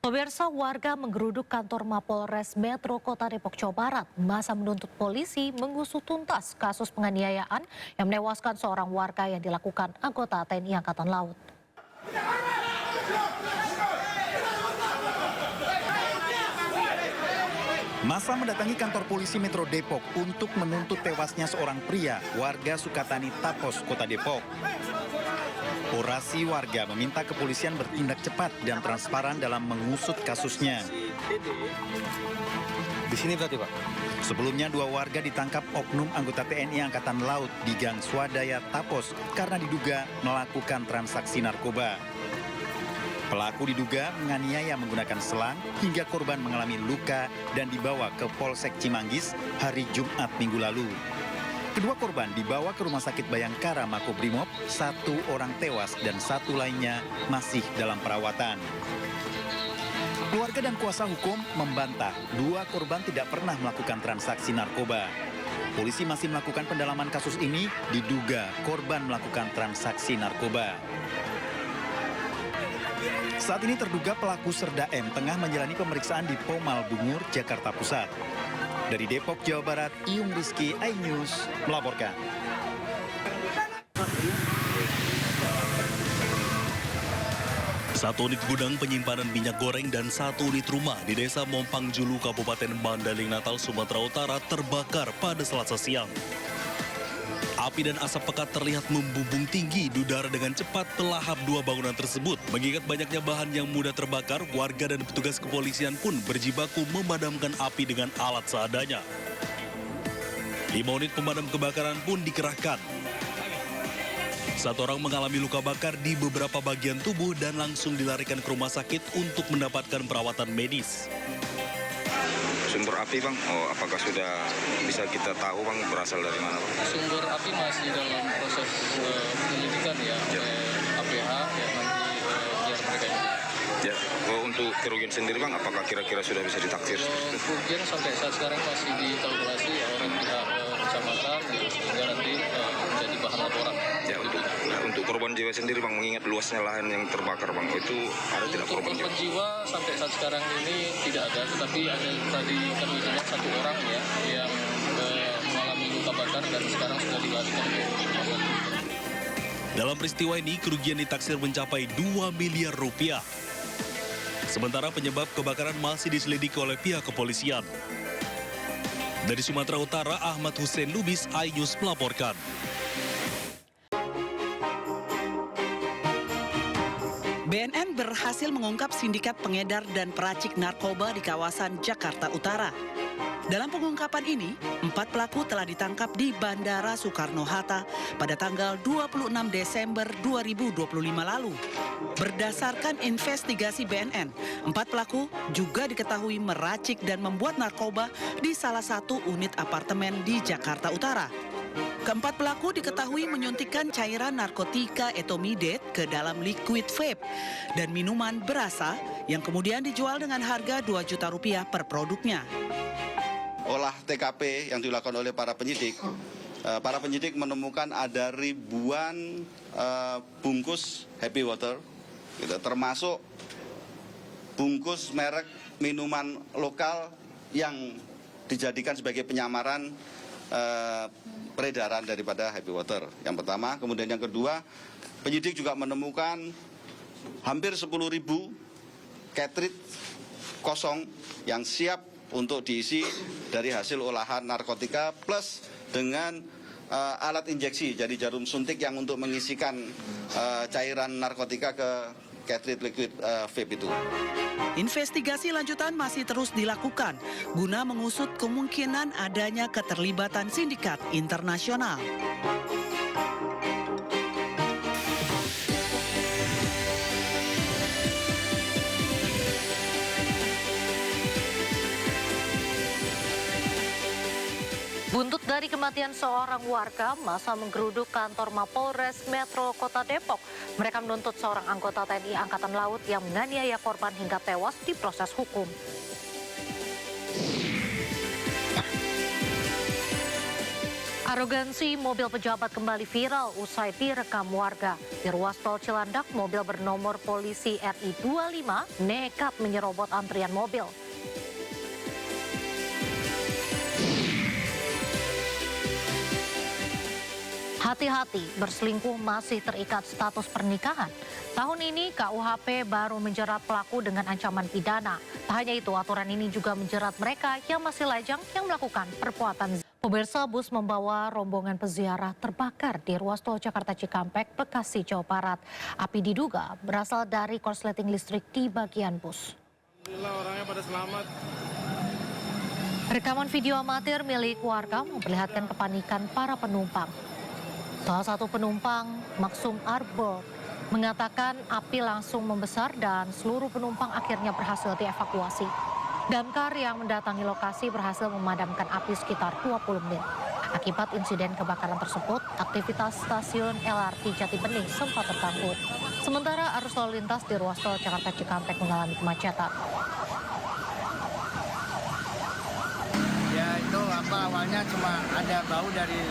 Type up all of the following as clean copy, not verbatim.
Pemirsa, warga menggeruduk kantor Mapolres Metro Kota Depok, Jawa Barat. Masa menuntut polisi mengusut tuntas kasus penganiayaan yang menewaskan seorang warga yang dilakukan anggota TNI Angkatan Laut. Masa mendatangi kantor polisi Metro Depok untuk menuntut tewasnya seorang pria warga Sukatani Tapos, Kota Depok. Orasi warga meminta kepolisian bertindak cepat dan transparan dalam mengusut kasusnya. Di sini berarti, Pak? Sebelumnya 2 warga ditangkap oknum anggota TNI Angkatan Laut di Gang Swadaya Tapos karena diduga melakukan transaksi narkoba. Pelaku diduga menganiaya menggunakan selang hingga korban mengalami luka dan dibawa ke Polsek Cimanggis hari Jumat minggu lalu. Kedua korban dibawa ke Rumah Sakit Bayangkara Makobrimob, 1 orang tewas dan 1 lainnya masih dalam perawatan. Keluarga dan kuasa hukum membantah 2 korban tidak pernah melakukan transaksi narkoba. Polisi masih melakukan pendalaman kasus ini, diduga korban melakukan transaksi narkoba. Saat ini terduga pelaku Serda M tengah menjalani pemeriksaan di Pomal Bungur, Jakarta Pusat. Dari Depok, Jawa Barat, Iyung Rizky, iNews melaporkan. Satu unit gudang penyimpanan minyak goreng dan 1 unit rumah di Desa Mompang Julu, Kabupaten Mandaling Natal, Sumatera Utara terbakar pada Selasa siang. Api dan asap pekat terlihat membumbung tinggi di udara dengan cepat melahap 2 bangunan tersebut. Mengingat banyaknya bahan yang mudah terbakar, warga dan petugas kepolisian pun berjibaku memadamkan api dengan alat seadanya. 5 unit pemadam kebakaran pun dikerahkan. 1 orang mengalami luka bakar di beberapa bagian tubuh dan langsung dilarikan ke rumah sakit untuk mendapatkan perawatan medis. Sumber api, Bang, apakah sudah bisa kita tahu, Bang, berasal dari mana, Bang? Sumber api masih dalam proses penyelidikan ya, oleh APH ya, nanti biar mereka ini. Ya, untuk kerugian sendiri, Bang, apakah kira-kira sudah bisa ditaksir? Kerugian sampai saat sekarang masih dikalkulasi ya, oleh pihak kecamatan ya, sehingga nanti menjadi bahan laporan. Ya, untuk korban jiwa sendiri, Bang, mengingat luasnya lahan yang terbakar, Bang, itu ada tidak korban jiwa? Korban jiwa sampai saat sekarang ini tidak ada, tetapi ada tadi kami dengar 1 orang ya yang mengalami luka bakar dan sekarang sudah dilarikan ke rumah sakit. Dalam peristiwa ini, kerugian ditaksir mencapai 2 miliar rupiah. Sementara penyebab kebakaran masih diselidiki oleh pihak kepolisian. Dari Sumatera Utara, Ahmad Hussein Lubis, iNews melaporkan. BNN berhasil mengungkap sindikat pengedar dan peracik narkoba di kawasan Jakarta Utara. Dalam pengungkapan ini, 4 pelaku telah ditangkap di Bandara Soekarno-Hatta pada tanggal 26 Desember 2025 lalu. Berdasarkan investigasi BNN, 4 pelaku juga diketahui meracik dan membuat narkoba di salah satu unit apartemen di Jakarta Utara. Keempat pelaku diketahui menyuntikkan cairan narkotika etomidate ke dalam liquid vape dan minuman berasa yang kemudian dijual dengan harga 2 juta rupiah per produknya. Olah TKP yang dilakukan oleh para penyidik menemukan ada ribuan bungkus Happy Water, gitu, termasuk bungkus merek minuman lokal yang dijadikan sebagai penyamaran peredaran daripada Happy Water. Yang pertama, kemudian yang kedua, penyidik juga menemukan hampir 10.000 cartridge kosong yang siap untuk diisi dari hasil olahan narkotika plus dengan alat injeksi, jadi jarum suntik yang untuk mengisikan cairan narkotika ke cartridge liquid vape itu. Investigasi lanjutan masih terus dilakukan guna mengusut kemungkinan adanya keterlibatan sindikat internasional. Buntut dari kematian seorang warga, masa menggeruduk kantor Mapolres Metro Kota Depok. Mereka menuntut seorang anggota TNI Angkatan Laut yang menganiaya korban hingga tewas di proses hukum. Arogansi mobil pejabat kembali viral usai direkam warga. Di ruas tol Cilandak, mobil bernomor polisi RI 25 nekat menyerobot antrian mobil. Hati-hati, berselingkuh masih terikat status pernikahan. Tahun ini KUHP baru menjerat pelaku dengan ancaman pidana. Tak hanya itu, aturan ini juga menjerat mereka yang masih lajang yang melakukan perbuatan. Pemirsa, bus membawa rombongan peziarah terbakar di ruas tol Jakarta Cikampek, Bekasi, Jawa Barat. Api diduga berasal dari korsleting listrik di bagian bus. Alhamdulillah orangnya pada selamat. Rekaman video amatir milik warga memperlihatkan kepanikan para penumpang. Salah satu penumpang, Maksum Arbor, mengatakan api langsung membesar dan seluruh penumpang akhirnya berhasil dievakuasi. Damkar yang mendatangi lokasi berhasil memadamkan api sekitar 20 menit. Akibat insiden kebakaran tersebut, aktivitas stasiun LRT Jatibening sempat terganggu. Sementara arus lalu lintas di ruas tol Jakarta Cikampek mengalami kemacetan. Ya itu awalnya cuma ada bau dari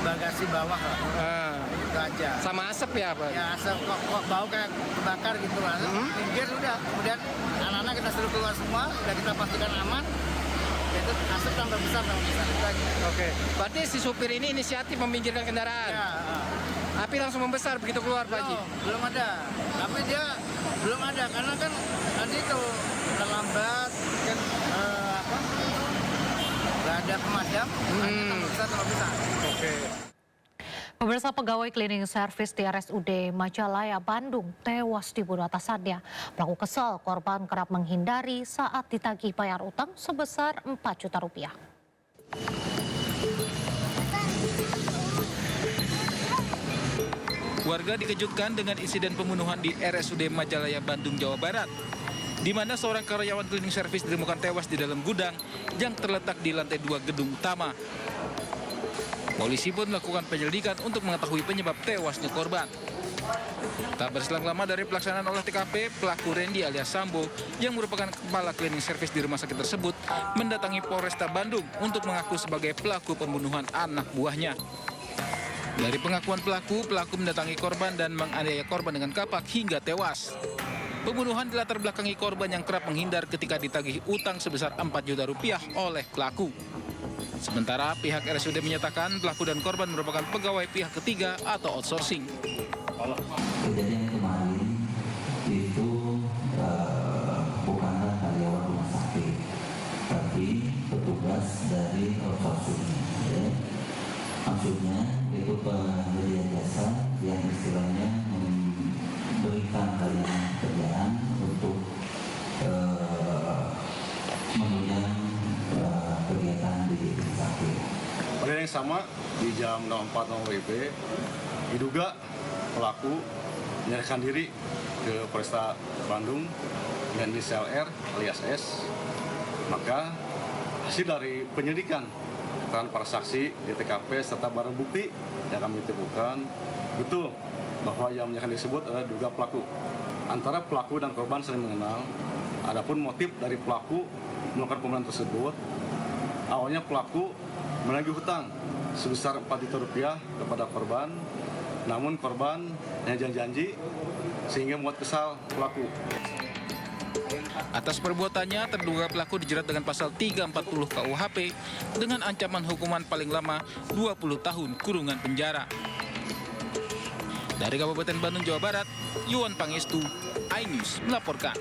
bagasi bawah lah. Itu aja. Sama asap ya Pak? Ya asap kok bau kayak kebakar gitu lah. Pinggir udah, kemudian anak-anak kita suruh keluar semua, udah kita pastikan aman. Itu asap tambah besar itu aja. Oke. Berarti si supir ini inisiatif meminggirkan kendaraan? Ya. Api langsung membesar begitu keluar Pak Haji? Belum ada. Tapi dia belum ada karena kan tadi itu terlambat kan nggak ada pemadam, tambah besar. Oke. Pemirsa, pegawai cleaning service di RSUD Majalaya, Bandung tewas dibunuh atasannya. Pelaku kesal, korban kerap menghindari saat ditagih bayar utang sebesar 4 juta rupiah. Warga dikejutkan dengan insiden pembunuhan di RSUD Majalaya, Bandung, Jawa Barat, di mana seorang karyawan cleaning service ditemukan tewas di dalam gudang yang terletak di lantai 2 gedung utama. Polisi pun melakukan penyelidikan untuk mengetahui penyebab tewasnya korban. Tak berselang lama dari pelaksanaan olah TKP, pelaku Randy alias Sambo yang merupakan kepala cleaning service di rumah sakit tersebut mendatangi Polresta Bandung untuk mengaku sebagai pelaku pembunuhan anak buahnya. Dari pengakuan pelaku mendatangi korban dan menganiaya korban dengan kapak hingga tewas. Pembunuhan dilatar belakangi korban yang kerap menghindar ketika ditagih utang sebesar 4 juta rupiah oleh pelaku. Sementara pihak RSUD menyatakan pelaku dan korban merupakan pegawai pihak ketiga atau outsourcing. Kejadian kemarin itu bukanlah karyawan rumah sakit, tapi petugas dari outsourcing. Ya. Maksudnya itu penyedia jasa yang istilahnya memberikan kalian kerjaan untuk menunjang kegiatan di rumah sakit. Pada yang sama di jam 04.00 WIB diduga pelaku menyerahkan diri ke Polresta Bandung dengan inisial R alias S. Maka hasil dari penyelidikan keterangan para saksi di TKP serta barang bukti yang kami temukan betul bahwa yang menyerahkan disebut adalah diduga pelaku. Antara pelaku dan korban saling mengenal. Adapun motif dari pelaku melakukan pembunuhan tersebut, awalnya pelaku menagih hutang sebesar 4 juta rupiah kepada korban, namun korban hanya janji sehingga membuat kesal pelaku. Atas perbuatannya, terduga pelaku dijerat dengan pasal 340 KUHP dengan ancaman hukuman paling lama 20 tahun kurungan penjara. Dari Kabupaten Bandung, Jawa Barat, Yuan Pangestu, iNews melaporkan.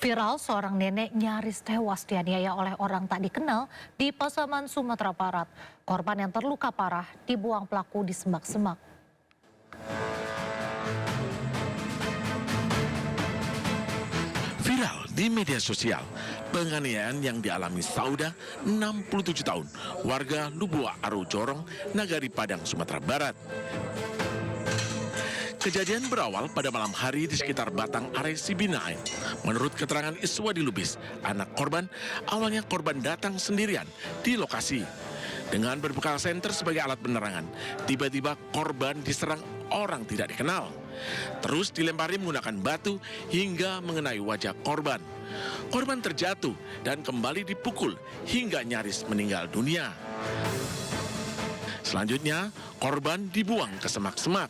Viral, seorang nenek nyaris tewas dianiaya oleh orang tak dikenal di Pasaman, Sumatera Barat. Korban yang terluka parah dibuang pelaku di semak-semak. Viral di media sosial, penganiayaan yang dialami Sauda, 67 tahun, warga Lubua Aru Jorong, Nagari Padang, Sumatera Barat. Kejadian berawal pada malam hari di sekitar Batang Are Sibinain. Menurut keterangan Iswadi Lubis, anak korban, awalnya korban datang sendirian di lokasi. Dengan berbekal senter sebagai alat penerangan, tiba-tiba korban diserang orang tidak dikenal. Terus dilempari menggunakan batu hingga mengenai wajah korban. Korban terjatuh dan kembali dipukul hingga nyaris meninggal dunia. Selanjutnya, korban dibuang ke semak-semak.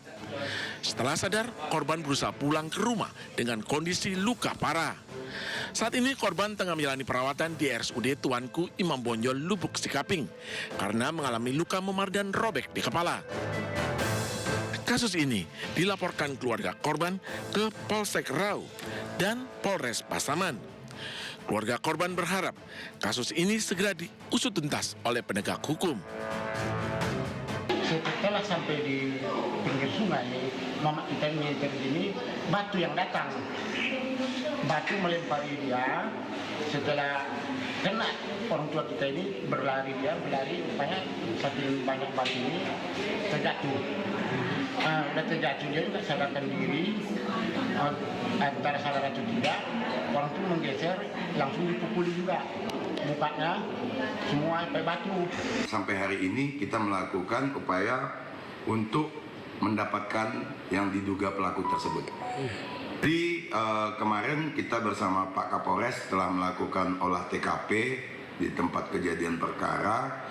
Setelah sadar, korban berusaha pulang ke rumah dengan kondisi luka parah. Saat ini korban tengah menjalani perawatan di RSUD Tuanku Imam Bonjol, Lubuk Sikaping karena mengalami luka memar dan robek di kepala. Kasus ini dilaporkan keluarga korban ke Polsek Rau dan Polres Pasaman. Keluarga korban berharap kasus ini segera diusut tuntas oleh penegak hukum. Setelah sampai di pinggir sungai, mama kita ini terjadi batu yang datang. Batu melempari dia, setelah kena orang tua kita ini berlari, rupanya saking banyak batu ini terjatuh. Udah terjatuh dia nggak sadarkan diri, antara sadar atau tidak, orang itu menggeser, langsung dipukuli juga. Mukanya semua sampai batu. Sampai hari ini kita melakukan upaya untuk mendapatkan yang diduga pelaku tersebut. Di kemarin kita bersama Pak Kapolres telah melakukan olah TKP di tempat kejadian perkara.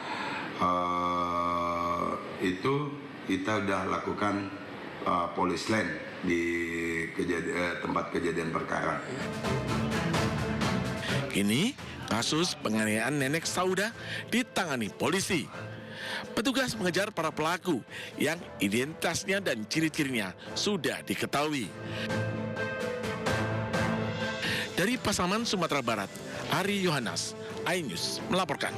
Itu kita sudah lakukan police line di tempat kejadian perkara. Kini, kasus penganiayaan nenek Sauda ditangani polisi. Petugas mengejar para pelaku yang identitasnya dan ciri-cirinya sudah diketahui. Dari Pasaman, Sumatera Barat, Ari Yohanes, iNews melaporkan.